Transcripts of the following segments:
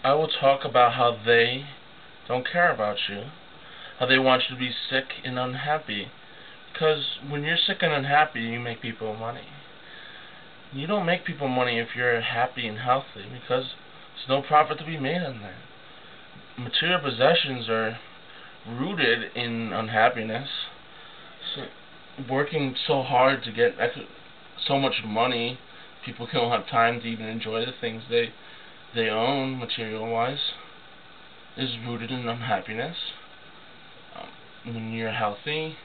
I will talk about how they don't care about you, how they want you to be sick and unhappy. Because when you're sick and unhappy, you make people money. You don't make people money if you're happy and healthy, because there's no profit to be made on that. Material possessions are rooted in unhappiness. So, working so hard to get so much money, people don't have time to even enjoy the things they own, material-wise, is rooted in unhappiness. When you're healthy,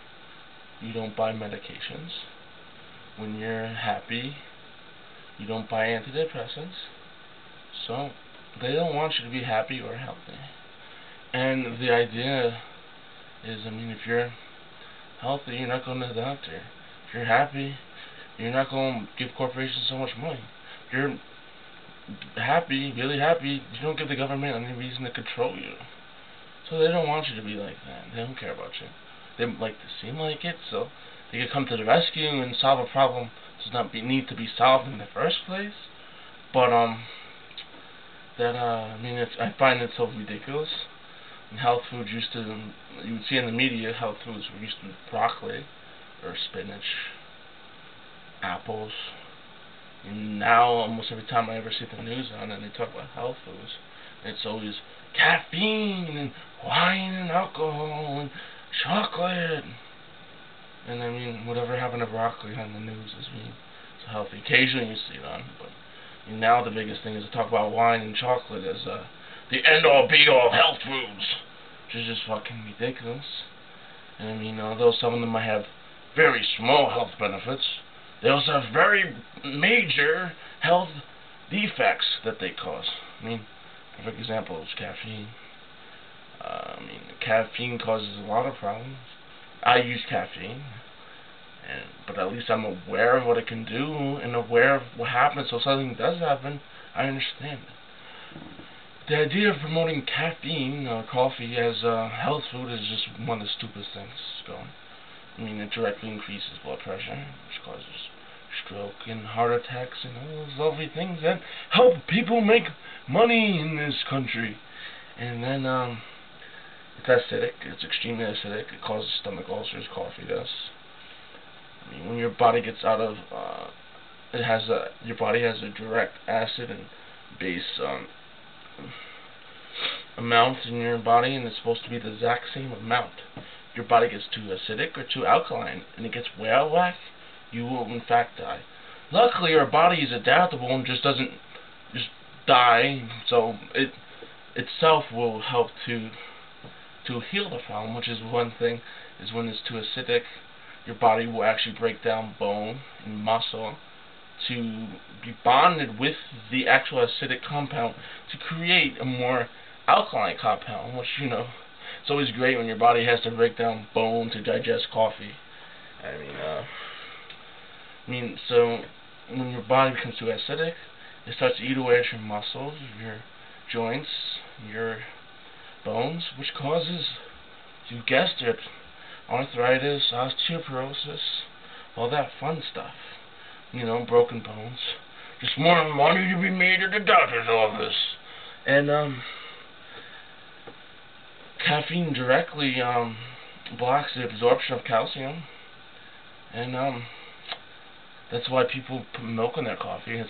you don't buy medications. When you're happy, you don't buy antidepressants. So, they don't want you to be happy or healthy. And the idea is, if you're healthy, you're not going to the doctor. If you're happy, you're not going to give corporations so much money. If you're happy, really happy, you don't give the government any reason to control you. So they don't want you to be like that. They don't care about you. They like to seem like it, so they can come to the rescue and solve a problem that does not need to be solved in the first place. But I find it so ridiculous. And health foods you would see in the media, health foods were used to be broccoli or spinach, apples. And now almost every time I ever see the news on it, they talk about health foods. It's always caffeine and wine and alcohol and chocolate. And whatever happened to broccoli on the news is being so healthy. Occasionally you see it on, but now the biggest thing is to talk about wine and chocolate as the end-all be-all of health foods, which is just fucking ridiculous. And although some of them might have very small health benefits, they also have very major health defects that they cause. Perfect example is caffeine. Caffeine causes a lot of problems. I use caffeine, but at least I'm aware of what it can do and aware of what happens. So if something does happen, I understand it. The idea of promoting caffeine or coffee as a health food is just one of the stupidest things going. It directly increases blood pressure, which causes stroke and heart attacks and all those lovely things that help people make money in this country. And then it's acidic. It's extremely acidic. It causes stomach ulcers. Coffee does. When your body gets out of your body has a direct acid and base amount in your body, and it's supposed to be the exact same amount. If your body gets too acidic or too alkaline and it gets way out of whack, you will in fact die. Luckily, our body is adaptable and just doesn't just die, so it itself will help to heal the problem, which is one thing, is when it's too acidic, your body will actually break down bone and muscle to be bonded with the actual acidic compound to create a more alkaline compound, which, it's always great when your body has to break down bone to digest coffee. So when your body becomes too acidic, it starts to eat away at your muscles, your joints, your bones, which causes, you guessed it, arthritis, osteoporosis, all that fun stuff. Broken bones. Just more money to be made at the doctor's office. And caffeine directly blocks the absorption of calcium. And that's why people put milk in their coffee.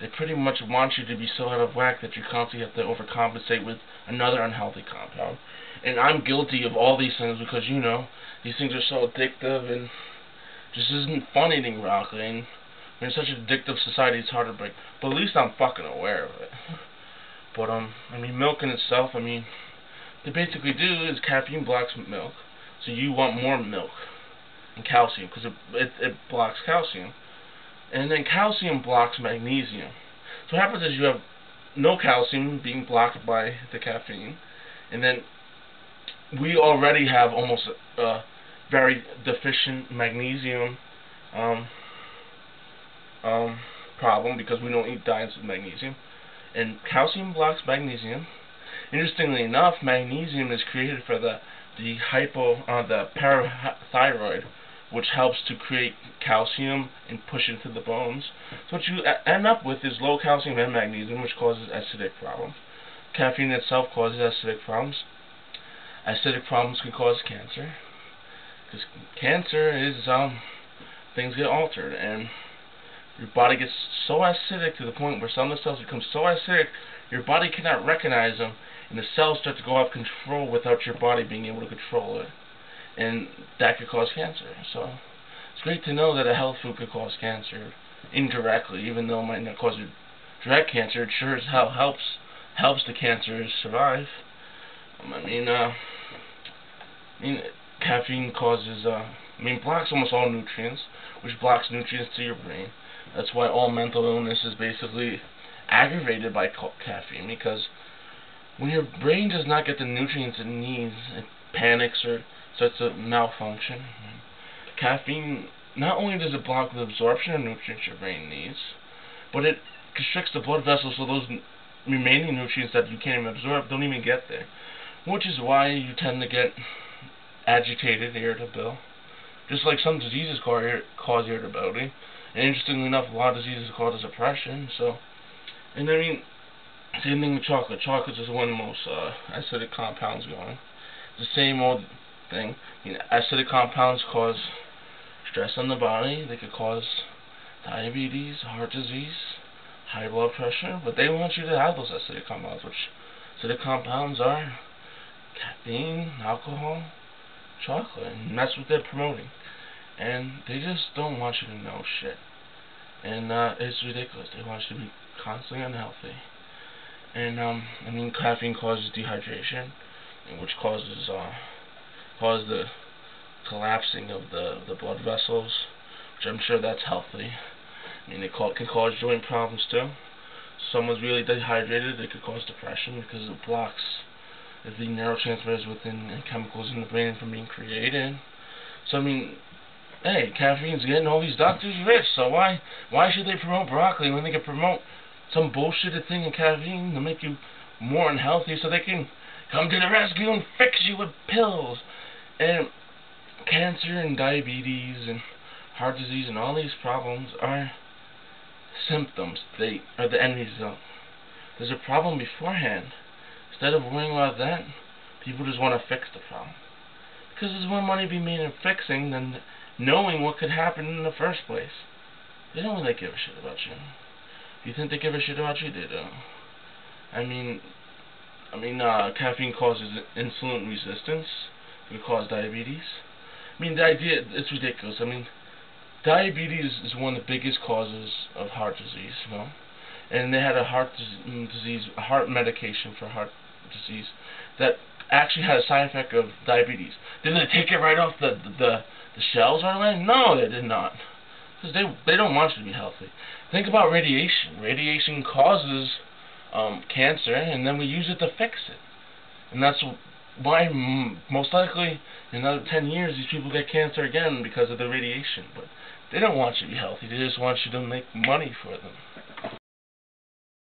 They pretty much want you to be so out of whack that you constantly have to overcompensate with another unhealthy compound. And I'm guilty of all these things because, these things are so addictive and just isn't fun eating broccoli. And in such an addictive society, it's hard to break. But at least I'm fucking aware of it. But, milk in itself, what they basically do is caffeine blocks milk. So you want more milk and calcium because it blocks calcium. And then calcium blocks magnesium. So what happens is you have no calcium being blocked by the caffeine. And then we already have almost very deficient magnesium problem because we don't eat diets with magnesium. And calcium blocks magnesium. Interestingly enough, magnesium is created for the parathyroid, which helps to create calcium and push it into the bones. So what you end up with is low calcium and magnesium, which causes acidic problems. caffeine itself causes acidic problems. Acidic problems can cause cancer, because cancer is things get altered, and your body gets so acidic to the point where some of the cells become so acidic your body cannot recognize them, and the cells start to go out of control without your body being able to control it, and that could cause cancer. So it's great to know that a health food could cause cancer indirectly, even though it might not cause direct cancer. It sure as hell helps the cancer survive. Caffeine causes blocks almost all nutrients, which blocks nutrients to your brain. That's why all mental illness is basically aggravated by caffeine, because when your brain does not get the nutrients it needs, it panics or starts to malfunction. Caffeine, not only does it block the absorption of nutrients your brain needs, but it constricts the blood vessels, so those remaining nutrients that you can't even absorb don't even get there, which is why you tend to get agitated, irritable, just like some diseases cause irritability. And interestingly enough, a lot of diseases cause depression. So, and same thing with chocolate. Chocolate is one of the most acidic compounds going. It's the same old thing. Acidic compounds cause stress on the body. They could cause diabetes, heart disease, high blood pressure, but they want you to have those acidic compounds, which acidic compounds are caffeine, alcohol, chocolate, and that's what they're promoting. And they just don't want you to know shit. And it's ridiculous. They want you to be constantly unhealthy. And caffeine causes dehydration, which causes the collapsing of the blood vessels, which I'm sure that's healthy. It can cause joint problems too. If someone's really dehydrated, it could cause depression because it blocks the neurotransmitters within and chemicals in the brain from being created. So hey, caffeine's getting all these doctors rich, so why should they promote broccoli when they can promote some bullshitted thing in caffeine to make you more unhealthy, so they can come to the rescue and fix you with pills? And cancer and diabetes and heart disease and all these problems are symptoms. They are the end result. There's a problem beforehand. Instead of worrying about that, people just want to fix the problem, because there's more money being made in fixing than knowing what could happen in the first place. They don't really give a shit about you. If you think they give a shit about you, they don't. Caffeine causes insulin resistance. It can cause diabetes. The idea, it's ridiculous. Diabetes is one of the biggest causes of heart disease, and they had a heart medication for heart disease that actually had a side effect of diabetes. Did they take it right off the shelves right away? No, they did not, because they don't want you to be healthy. Think about radiation. Radiation causes cancer, and then we use it to fix it. And that's why most likely in another 10 years these people get cancer again, because of the radiation. But they don't want you to be healthy. They just want you to make money for them.